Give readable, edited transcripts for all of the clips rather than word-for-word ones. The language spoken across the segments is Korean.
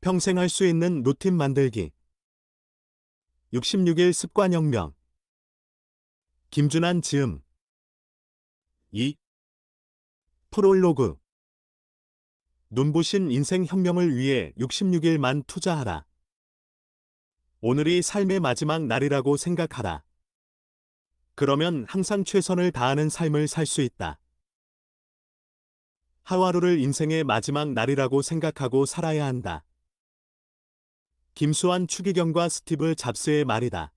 평생 할 수 있는 루틴 만들기. 66일 습관혁명. 김준환 지음. 2. 프롤로그. 눈부신 인생 혁명을 위해 66일만 투자하라. 오늘이 삶의 마지막 날이라고 생각하라. 그러면 항상 최선을 다하는 삶을 살 수 있다. 하루하루를 인생의 마지막 날이라고 생각하고 살아야 한다. 김수환 추기경과 스티브 잡스의 말이다.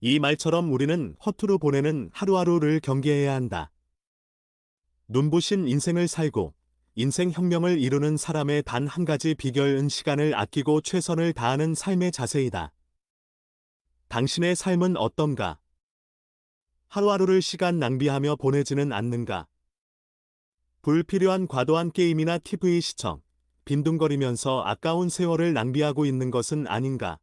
이 말처럼 우리는 허투루 보내는 하루하루를 경계해야 한다. 눈부신 인생을 살고 인생 혁명을 이루는 사람의 단 한 가지 비결은 시간을 아끼고 최선을 다하는 삶의 자세이다. 당신의 삶은 어떤가? 하루하루를 시간 낭비하며 보내지는 않는가? 불필요한 과도한 게임이나 TV 시청, 빈둥거리면서 아까운 세월을 낭비하고 있는 것은 아닌가?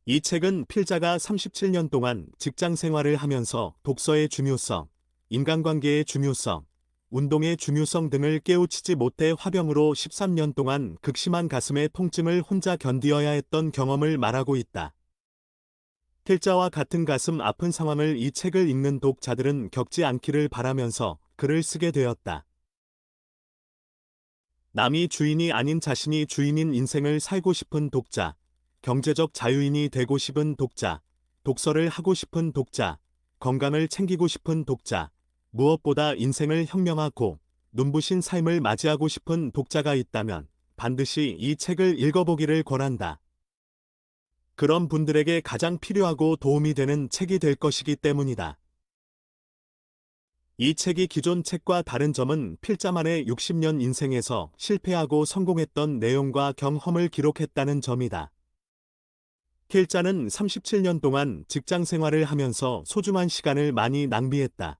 이 책은 필자가 37년 동안 직장 생활을 하면서 독서의 중요성, 인간관계의 중요성, 운동의 중요성 등을 깨우치지 못해 화병으로 13년 동안 극심한 가슴의 통증을 혼자 견디어야 했던 경험을 말하고 있다. 필자와 같은 가슴 아픈 상황을 이 책을 읽는 독자들은 겪지 않기를 바라면서 글을 쓰게 되었다. 남이 주인이 아닌 자신이 주인인 인생을 살고 싶은 독자, 경제적 자유인이 되고 싶은 독자, 독서를 하고 싶은 독자, 건강을 챙기고 싶은 독자, 무엇보다 인생을 혁명하고 눈부신 삶을 맞이하고 싶은 독자가 있다면 반드시 이 책을 읽어보기를 권한다. 그런 분들에게 가장 필요하고 도움이 되는 책이 될 것이기 때문이다. 이 책이 기존 책과 다른 점은 필자만의 60년 인생에서 실패하고 성공했던 내용과 경험을 기록했다는 점이다. 필자는 37년 동안 직장 생활을 하면서 소중한 시간을 많이 낭비했다.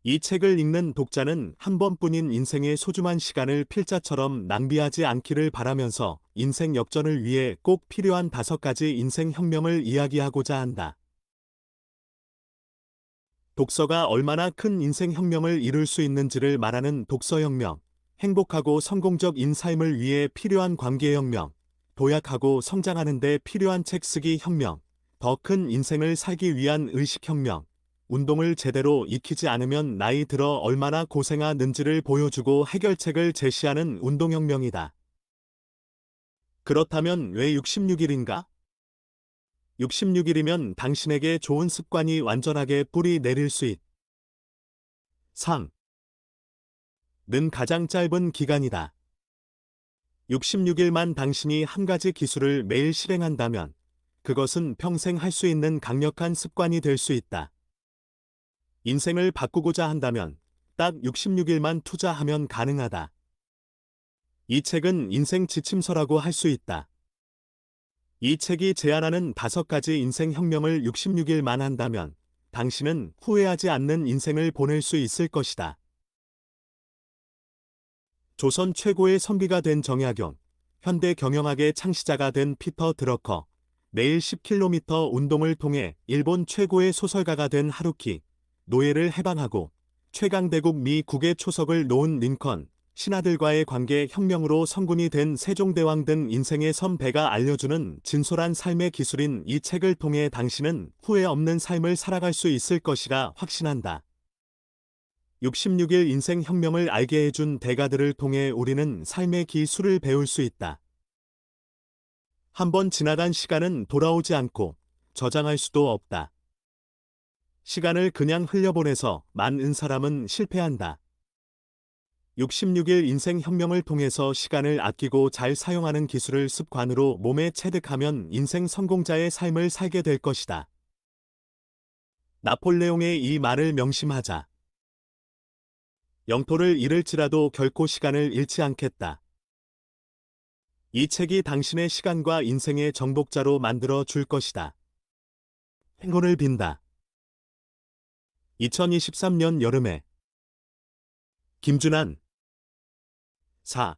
이 책을 읽는 독자는 한 번뿐인 인생의 소중한 시간을 필자처럼 낭비하지 않기를 바라면서 인생 역전을 위해 꼭 필요한 5가지 인생 혁명을 이야기하고자 한다. 독서가 얼마나 큰 인생 혁명을 이룰 수 있는지를 말하는 독서혁명, 행복하고 성공적인 삶을 위해 필요한 관계혁명, 도약하고 성장하는 데 필요한 책 쓰기 혁명, 더 큰 인생을 살기 위한 의식혁명, 운동을 제대로 익히지 않으면 나이 들어 얼마나 고생하는지를 보여주고 해결책을 제시하는 운동혁명이다. 그렇다면 왜 66일인가? 66일이면 당신에게 좋은 습관이 완전하게 뿌리 내릴 수 있. 상. 는 가장 짧은 기간이다. 66일만 당신이 한 가지 기술을 매일 실행한다면 그것은 평생 할 수 있는 강력한 습관이 될 수 있다. 인생을 바꾸고자 한다면 딱 66일만 투자하면 가능하다. 이 책은 인생 지침서라고 할 수 있다. 이 책이 제안하는 5가지 인생 혁명을 66일만 한다면 당신은 후회하지 않는 인생을 보낼 수 있을 것이다. 조선 최고의 선비가 된 정약용, 현대 경영학의 창시자가 된 피터 드러커, 매일 10km 운동을 통해 일본 최고의 소설가가 된 하루키, 노예를 해방하고 최강대국 미국의 초석을 놓은 링컨, 신하들과의 관계 혁명으로 성군이 된 세종대왕 등 인생의 선배가 알려주는 진솔한 삶의 기술인 이 책을 통해 당신은 후회 없는 삶을 살아갈 수 있을 것이라 확신한다. 66일 인생 혁명을 알게 해준 대가들을 통해 우리는 삶의 기술을 배울 수 있다. 한번 지나간 시간은 돌아오지 않고 저장할 수도 없다. 시간을 그냥 흘려보내서 많은 사람은 실패한다. 66일 인생 혁명을 통해서 시간을 아끼고 잘 사용하는 기술을 습관으로 몸에 체득하면 인생 성공자의 삶을 살게 될 것이다. 나폴레옹의 이 말을 명심하자. 영토를 잃을지라도 결코 시간을 잃지 않겠다. 이 책이 당신의 시간과 인생의 정복자로 만들어 줄 것이다. 행운을 빈다. 2023년 여름에 김준환 4.